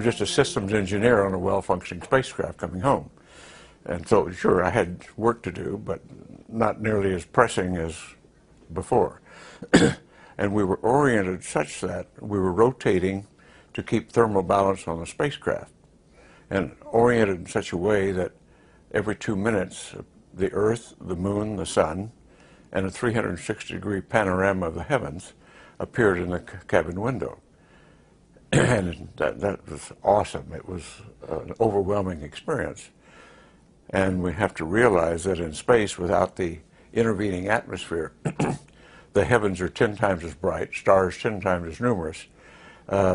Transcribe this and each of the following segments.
just a systems engineer on a well-functioning spacecraft coming home. And so, sure, I had work to do, but not nearly as pressing as before. And we were oriented such that we were rotating to keep thermal balance on the spacecraft, and oriented in such a way that every 2 minutes, the Earth, the Moon, the Sun, and a 360-degree panorama of the heavens appeared in the cabin window. And that was awesome. It was an overwhelming experience. And we have to realize that in space, without the intervening atmosphere, the heavens are 10 times as bright, stars 10 times as numerous,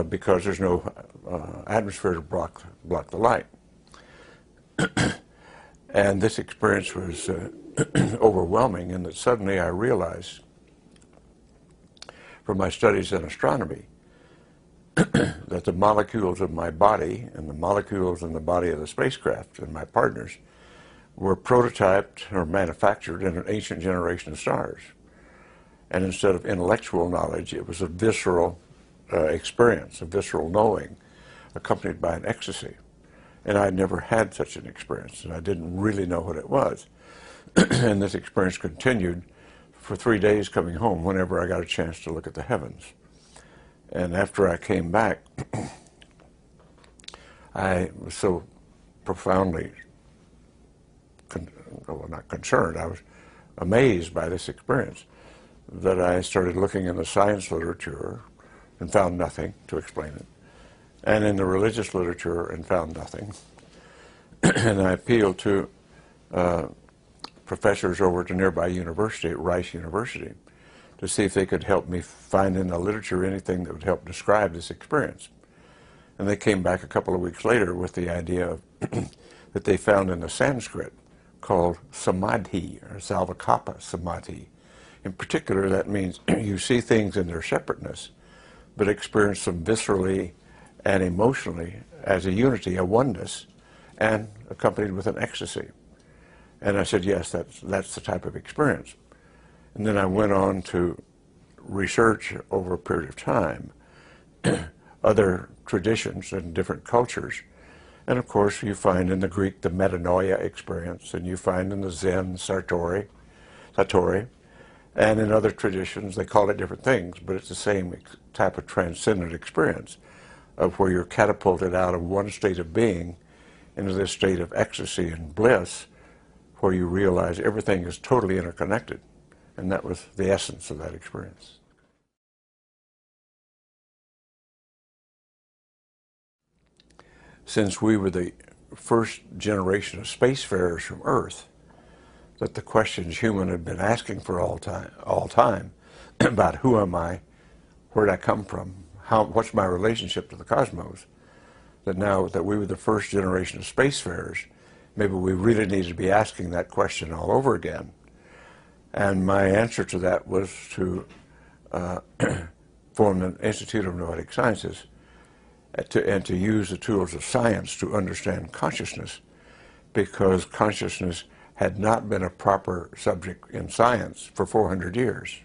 because there's no atmosphere to block the light. And this experience was overwhelming, in that suddenly I realized, from my studies in astronomy, that the molecules of my body and the molecules in the body of the spacecraft and my partners were prototyped or manufactured in an ancient generation of stars. And instead of intellectual knowledge, it was a visceral experience, a visceral knowing, accompanied by an ecstasy. And I never had such an experience, and I didn't really know what it was. And this experience continued for 3 days coming home whenever I got a chance to look at the heavens. And after I came back, I was so profoundly, well, not concerned, I was amazed by this experience, that I started looking in the science literature and found nothing to explain it, and in the religious literature and found nothing. And I appealed to professors over at a nearby university, at Rice University, to see if they could help me find in the literature anything that would help describe this experience. And they came back a couple of weeks later with the idea of that they found in the Sanskrit called samadhi, or salvakapa samadhi. In particular, that means you see things in their separateness, but experience them viscerally and emotionally as a unity, a oneness, and accompanied with an ecstasy. And I said, yes, that's the type of experience. And then I went on to research over a period of time other traditions and different cultures. And of course, you find in the Greek the metanoia experience, and you find in the Zen satori, and in other traditions they call it different things, but it's the same type of transcendent experience of where you're catapulted out of one state of being into this state of ecstasy and bliss, where you realize everything is totally interconnected. And that was the essence of that experience. Since we were the first generation of spacefarers from Earth, that the questions human had been asking for all time about who am I, where did I come from, what's my relationship to the cosmos, that now that we were the first generation of spacefarers, maybe we really needed to be asking that question all over again. And my answer to that was to form an Institute of Noetic Sciences and to use the tools of science to understand consciousness, because consciousness had not been a proper subject in science for 400 years.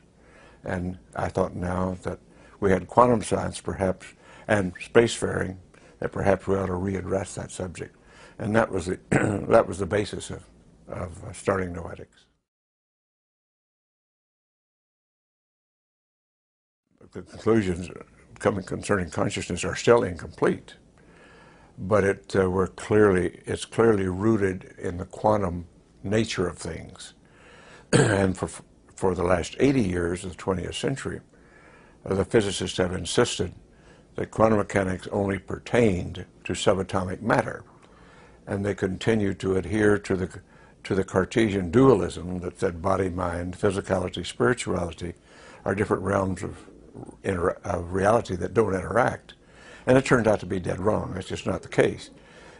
And I thought now that we had quantum science perhaps, and spacefaring, that perhaps we ought to readdress that subject. And that was the, that was the basis of starting Noetics. The conclusions coming concerning consciousness are still incomplete, but it's clearly rooted in the quantum nature of things. And for the last 80 years of the 20th century, the physicists have insisted that quantum mechanics only pertained to subatomic matter, and they continue to adhere to the Cartesian dualism that said body, mind, physicality, spirituality are different realms of reality that don't interact. And it turned out to be dead wrong. It's just not the case.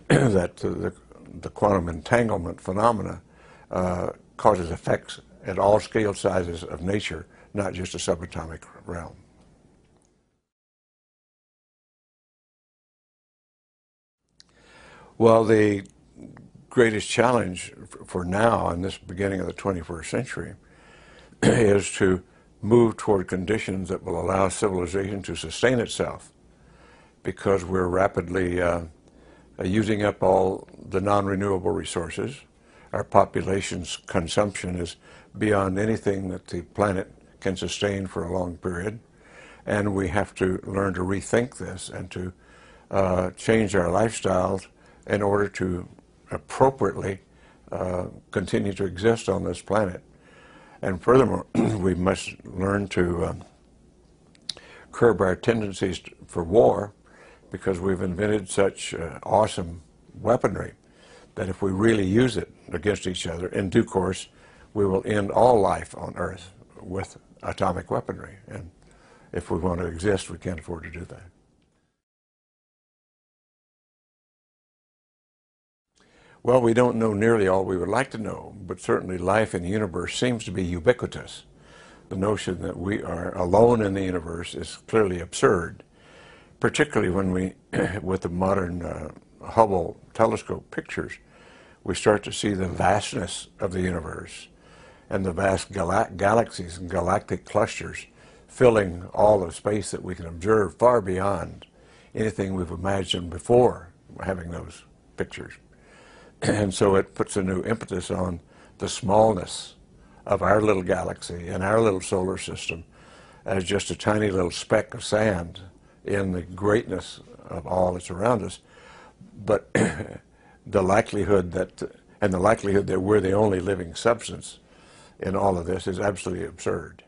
That the quantum entanglement phenomena causes effects at all scale sizes of nature, not just a subatomic realm. Well, the greatest challenge for now in this beginning of the 21st century is to move toward conditions that will allow civilization to sustain itself because we're rapidly using up all the non-renewable resources. Our population's consumption is beyond anything that the planet can sustain for a long period. And we have to learn to rethink this and to change our lifestyles in order to appropriately continue to exist on this planet. And furthermore, we must learn to curb our tendencies for war, because we've invented such awesome weaponry that if we really use it against each other, in due course, we will end all life on Earth with atomic weaponry. And if we want to exist, we can't afford to do that. Well, we don't know nearly all we would like to know, but certainly life in the universe seems to be ubiquitous. The notion that we are alone in the universe is clearly absurd, particularly when we, with the modern Hubble telescope pictures, we start to see the vastness of the universe and the vast galaxies and galactic clusters filling all of space that we can observe far beyond anything we've imagined before having those pictures. And so it puts a new impetus on the smallness of our little galaxy and our little solar system as just a tiny little speck of sand in the greatness of all that's around us. But the likelihood that we're the only living substance in all of this is absolutely absurd.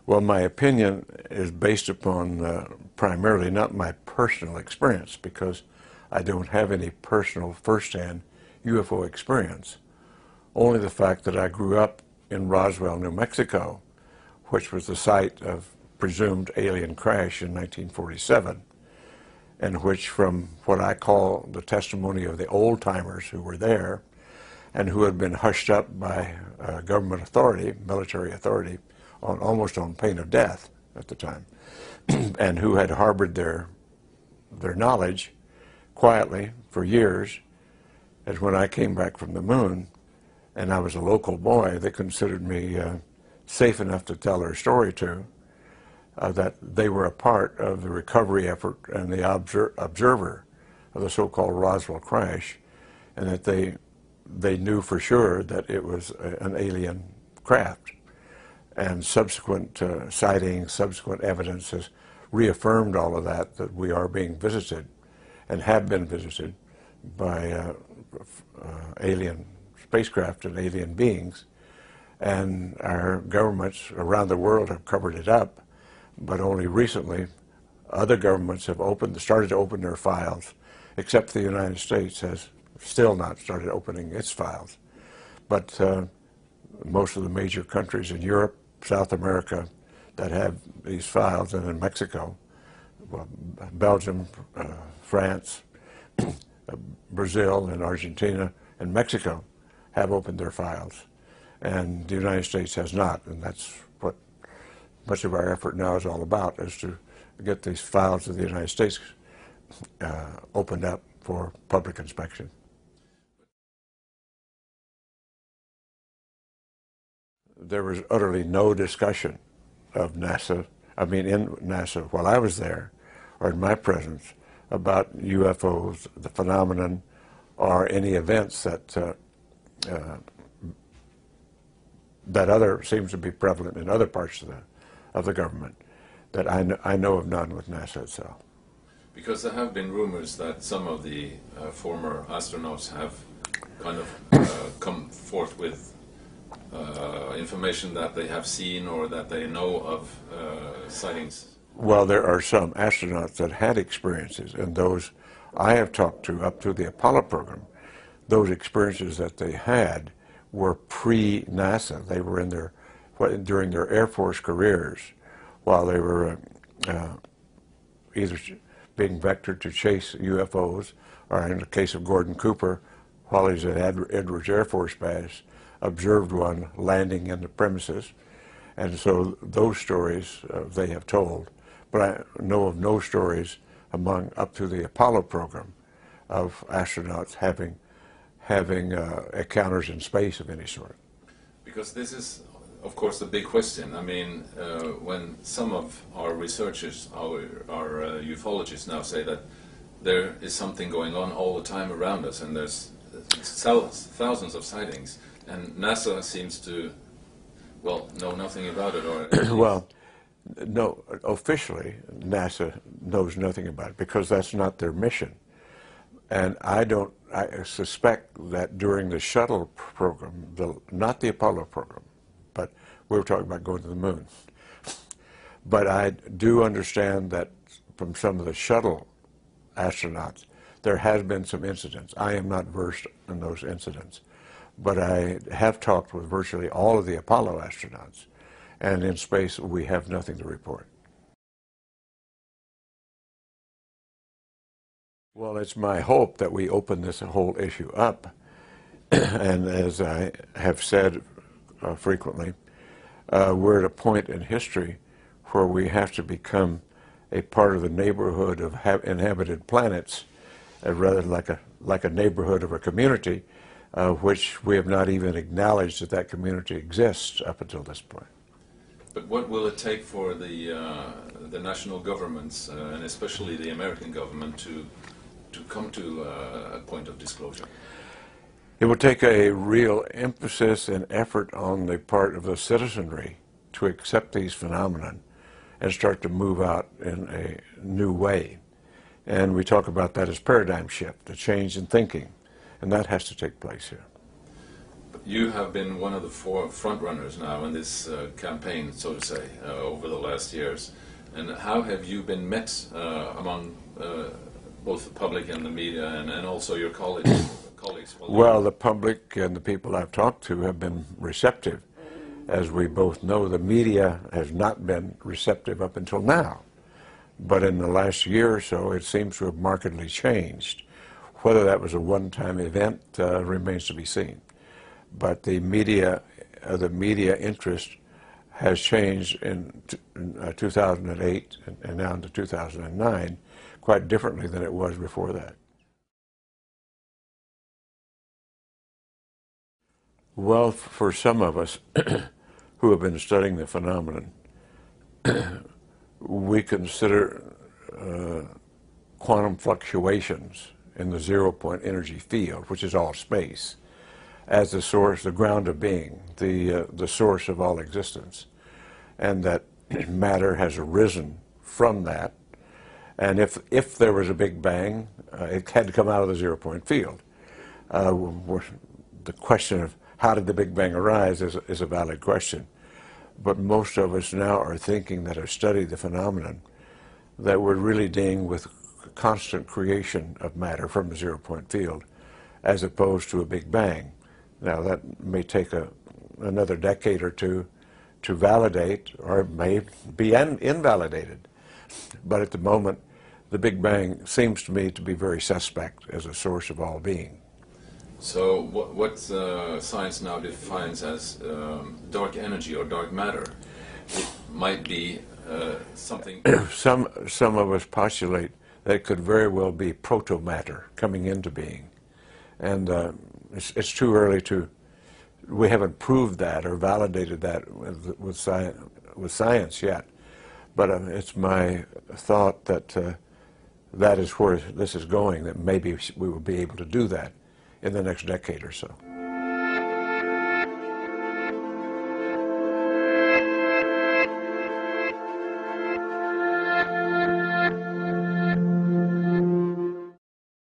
Well, my opinion is based upon primarily not my personal experience, because I don't have any personal first-hand UFO experience. Only the fact that I grew up in Roswell, New Mexico, which was the site of presumed alien crash in 1947, and which, from what I call the testimony of the old-timers who were there and who had been hushed up by government authority, military authority, almost on pain of death at the time, and who had harbored their knowledge quietly for years, as when I came back from the moon and I was a local boy, they considered me safe enough to tell their story to, that they were a part of the recovery effort and the observer of the so-called Roswell crash, and that they knew for sure that it was an alien craft. And subsequent sightings, subsequent evidence has reaffirmed all of that we are being visited and have been visited by alien spacecraft and alien beings. And our governments around the world have covered it up, but only recently other governments have started to open their files, except the United States has still not started opening its files. But most of the major countries in Europe, South America, that have these files, and in Mexico, well, Belgium, France, Brazil, and Argentina, and Mexico have opened their files. And the United States has not, and that's what much of our effort now is all about, is to get these files of the United States opened up for public inspection. There was utterly no discussion of NASA, in NASA while I was there, or in my presence, about UFOs, the phenomenon, or any events that seems to be prevalent in other parts of the government, that I know of none with NASA itself. Because there have been rumors that some of the former astronauts have kind of come forth with information that they have seen or that they know of sightings. Well, there are some astronauts that had experiences, and those I have talked to up through the Apollo program, those experiences that they had were pre-NASA. They were during their Air Force careers, while they were either being vectored to chase UFOs, or in the case of Gordon Cooper, while he was at Edwards Air Force Base, observed one landing in the premises. And so those stories they have told. But I know of no stories up to the Apollo program of astronauts having encounters in space of any sort. Because this is of course, the big question. I mean, when some of our researchers, our ufologists now say that there is something going on all the time around us, and there's thousands of sightings, and NASA seems to, well, know nothing about it, or Well, no, officially, NASA knows nothing about it because that's not their mission. And I suspect that during the shuttle program, not the Apollo program, but we were talking about going to the moon. But I do understand that from some of the shuttle astronauts, there has been some incidents. I am not versed in those incidents, but I have talked with virtually all of the Apollo astronauts, and in space we have nothing to report. Well, it's my hope that we open this whole issue up, and as I have said frequently, we're at a point in history where we have to become a part of the neighborhood of inhabited planets, rather like a neighborhood of a community, which we have not even acknowledged that community exists up until this point. But what will it take for the national governments, and especially the American government, to come to a point of disclosure? It will take a real emphasis and effort on the part of the citizenry to accept these phenomena and start to move out in a new way. And we talk about that as paradigm shift, a change in thinking, and that has to take place here. You have been one of the four front runners now in this campaign, so to say, over the last years. And how have you been met among both the public and the media, and also your colleagues? Well, the public and the people I've talked to have been receptive. As we both know, the media has not been receptive up until now. But in the last year or so, it seems to have markedly changed. Whether that was a one-time event remains to be seen. But the media interest has changed in 2008 and now into 2009 quite differently than it was before that. Well, for some of us who have been studying the phenomenon, we consider quantum fluctuations in the zero-point energy field, which is all space, as the source, the ground of being, the source of all existence, and that matter has arisen from that. And if there was a Big Bang, it had to come out of the zero-point field. The question of how did the Big Bang arise is a valid question. But most of us now are thinking, that have studied the phenomenon, that we're really dealing with constant creation of matter from the zero-point field, as opposed to a Big Bang. Now, that may take another decade or two to validate, or it may be invalidated. But at the moment, the Big Bang seems to me to be very suspect as a source of all being. So what science now defines as dark energy or dark matter, it might be something... Some of us postulate that it could very well be proto-matter coming into being. And it's too early we haven't proved that or validated that with science yet. But it's my thought that that is where this is going, that maybe we will be able to do that in the next decade or so.